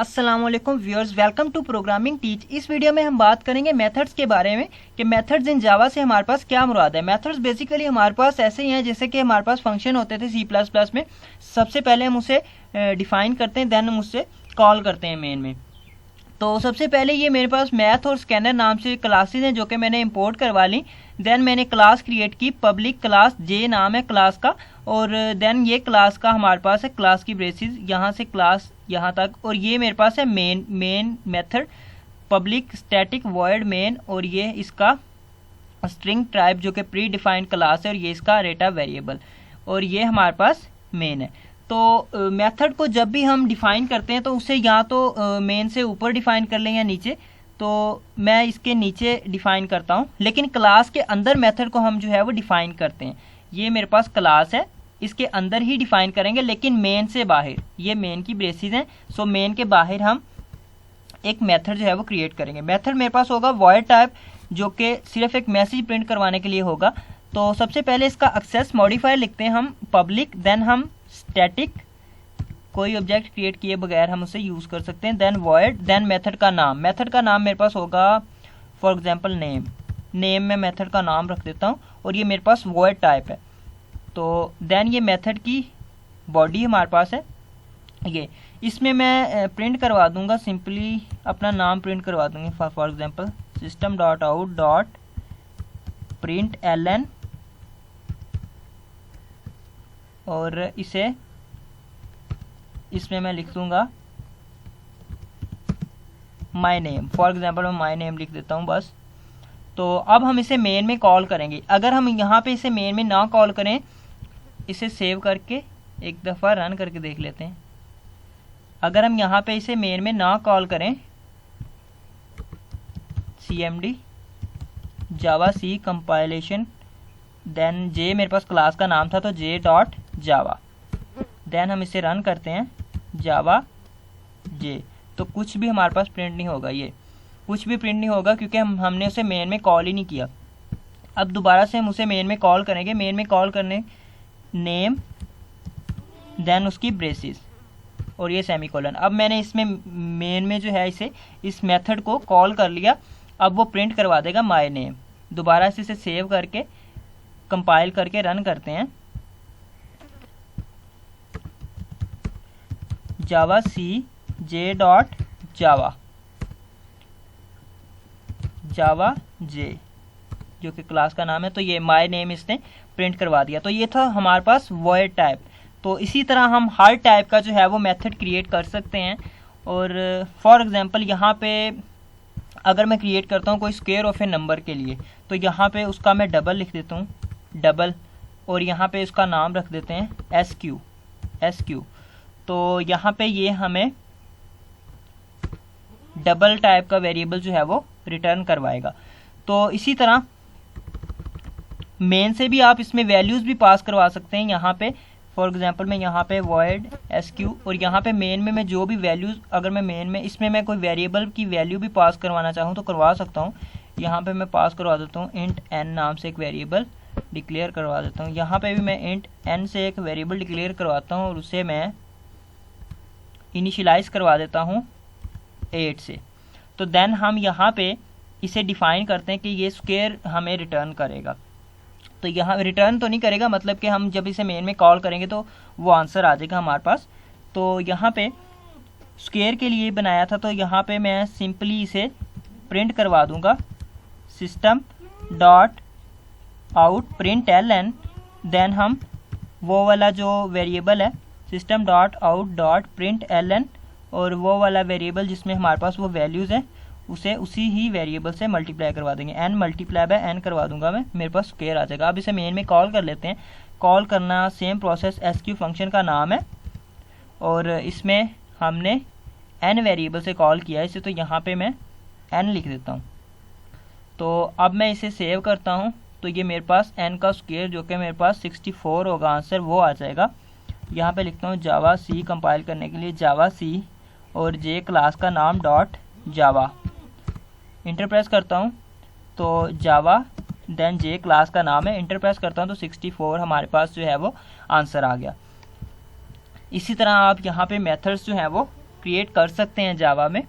अस्सलाम वालेकुम viewers, welcome to programming teach. इस वीडियो में हम बात करेंगे मेथड्स के बारे में कि मेथड्स इन जावा से हमारे पास क्या मुराद है। मेथड्स बेसिकली हमारे पास ऐसे ही हैं जैसे कि हमारे पास फंक्शन होते थे C++ में। सबसे पहले हम उसे डिफाइन करते हैं, देन हम उससे कॉल करते हैं मेन में। तो सबसे पहले ये मेरे पास मैथ और स्कैनर नाम से क्लासेस हैं जो कि मैंने इंपोर्ट करवा ली। देन मैंने क्लास क्रिएट की, पब्लिक क्लास जे नाम है क्लास का, और देन ये क्लास का हमारे पास है क्लास की ब्रेसिस, यहाँ से क्लास यहाँ तक। और ये मेरे पास है main method public static void main, और ये इसका स्ट्रिंग टाइप जो कि प्री डिफाइंड क्लास है, और ये इसका डेटा वेरिएबल, और ये हमारे पास मेन है। तो मेथड को जब भी हम डिफाइन करते हैं तो उसे या तो मेन से ऊपर डिफाइन कर लें या नीचे। तो मैं इसके नीचे डिफाइन करता हूँ, लेकिन क्लास के अंदर मेथड को हम जो है वो डिफाइन करते हैं। ये मेरे पास क्लास है, इसके अंदर ही डिफाइन करेंगे, लेकिन मेन से बाहर। ये मेन की ब्रेसिस हैं, सो मेन के बाहर हम एक मेथड जो है वो क्रिएट करेंगे। मेथड मेरे पास होगा वॉइड टाइप, जो कि सिर्फ एक मैसेज प्रिंट करवाने के लिए होगा। तो सबसे पहले इसका एक्सेस मॉडिफायर लिखते हैं हम पब्लिक, देन हम स्टैटिक, कोई ऑब्जेक्ट क्रिएट किए बगैर हम उसे यूज कर सकते हैं, देन वॉइड, देन मेथड का नाम। मेथड का नाम मेरे पास होगा फॉर एग्जांपल नेम में मेथड का नाम रख देता हूँ, और ये मेरे पास वॉइड टाइप है। तो देन ये मेथड की बॉडी हमारे पास है, ये इसमें मैं प्रिंट करवा दूंगा, सिंपली अपना नाम प्रिंट करवा दूंगा। For example system dot out dot print ln, और इसमें मैं लिख दूंगा माई नेम। फॉर एग्जांपल मैं माई नेम लिख देता हूँ बस। तो अब हम इसे मेन में कॉल करेंगे। अगर हम यहाँ पे इसे मेन में ना कॉल करें, इसे सेव करके एक दफ़ा रन करके देख लेते हैं। अगर हम यहाँ पे इसे मेन में ना कॉल करें, cmd जावा सी कंपाइलेशन, देन जे मेरे पास क्लास का नाम था तो जे डॉट जावा, देन हम इसे रन करते हैं जावा जे, तो कुछ भी हमारे पास प्रिंट नहीं होगा। ये कुछ भी प्रिंट नहीं होगा क्योंकि हमने उसे मेन में कॉल ही नहीं किया। अब दोबारा से हम उसे मेन में कॉल करेंगे। मेन में कॉल करने नेम, देन उसकी ब्रेसिस, और ये सेमीकोलन। अब मैंने इसमें मेन में जो है इस मेथड को कॉल कर लिया। अब वो प्रिंट करवा देगा माय नेम। दोबारा से इसे सेव करके कंपाइल करके रन करते हैं। जावा सी जे डॉट जावा जावा जे जो कि क्लास का नाम है, तो ये माय नेम इसने प्रिंट करवा दिया। तो ये था हमारे पास वॉइड टाइप। तो इसी तरह हम हर टाइप का जो है वो मेथड क्रिएट कर सकते हैं। और फॉर एग्जांपल यहाँ पे अगर मैं क्रिएट करता हूँ कोई स्क्वायर ऑफ ए नंबर के लिए, तो यहाँ पे उसका मैं डबल लिख देता हूँ, डबल, और यहाँ पे उसका नाम रख देते हैं SQ। तो यहाँ पे ये हमें डबल टाइप का वेरिएबल जो है वो रिटर्न करवाएगा। तो इसी तरह मेन से भी आप इसमें वैल्यूज़ भी पास करवा सकते हैं। यहाँ पे फॉर एग्जांपल मैं यहाँ पे void SQ, और यहाँ पे मेन में मैं जो भी वैल्यूज़, अगर मैं मेन में इसमें मैं कोई वेरिएबल की वैल्यू भी पास करवाना चाहूँ तो करवा सकता हूँ। यहाँ पे मैं पास करवा देता हूँ int n नाम से एक वेरिएबल डिक्लेयर करवा देता हूँ। यहाँ पे भी मैं int n से एक वेरिएबल डिक्लेयर करवाता हूँ, और उसे मैं इनिशियलाइज करवा देता हूँ 8 से। तो देन हम यहाँ पे इसे डिफाइन करते हैं कि ये स्क्वायर हमें रिटर्न करेगा। तो यहाँ रिटर्न तो नहीं करेगा, मतलब कि हम जब इसे मेन में कॉल करेंगे तो वो आंसर आ जाएगा हमारे पास। तो यहाँ पे स्क्वायर के लिए बनाया था, तो यहाँ पे मैं सिंपली इसे प्रिंट करवा दूंगा system dot out print ln, then हम वो वाला जो वेरिएबल है system dot out dot print ln, और वो वाला वेरिएबल जिसमें हमारे पास वो वैल्यूज़ है उसे उसी ही वेरिएबल से मल्टीप्लाई करवा देंगे। n मल्टीप्लाई बाय n करवा दूंगा मैं, मेरे पास स्क्वायर आ जाएगा। अब इसे मेन में कॉल कर लेते हैं। कॉल करना सेम प्रोसेस SQ फंक्शन का नाम है, और इसमें हमने n वेरिएबल से कॉल किया है इसे, तो यहाँ पे मैं n लिख देता हूँ। तो अब मैं इसे सेव करता हूँ, तो ये मेरे पास n का स्क्वायर जो कि मेरे पास 64 होगा आंसर, वो आ जाएगा। यहाँ पे लिखता हूँ जावा सी कंपाइल करने के लिए जावा सी, और जे क्लास का नाम डॉट जावा, इंटर प्रेस करता हूँ तो जावा, देन जे क्लास का नाम है, इंटर प्रेस करता हूँ तो 64 हमारे पास जो है वो आंसर आ गया। इसी तरह आप यहाँ पे मेथड्स जो हैं वो क्रिएट कर सकते हैं जावा में।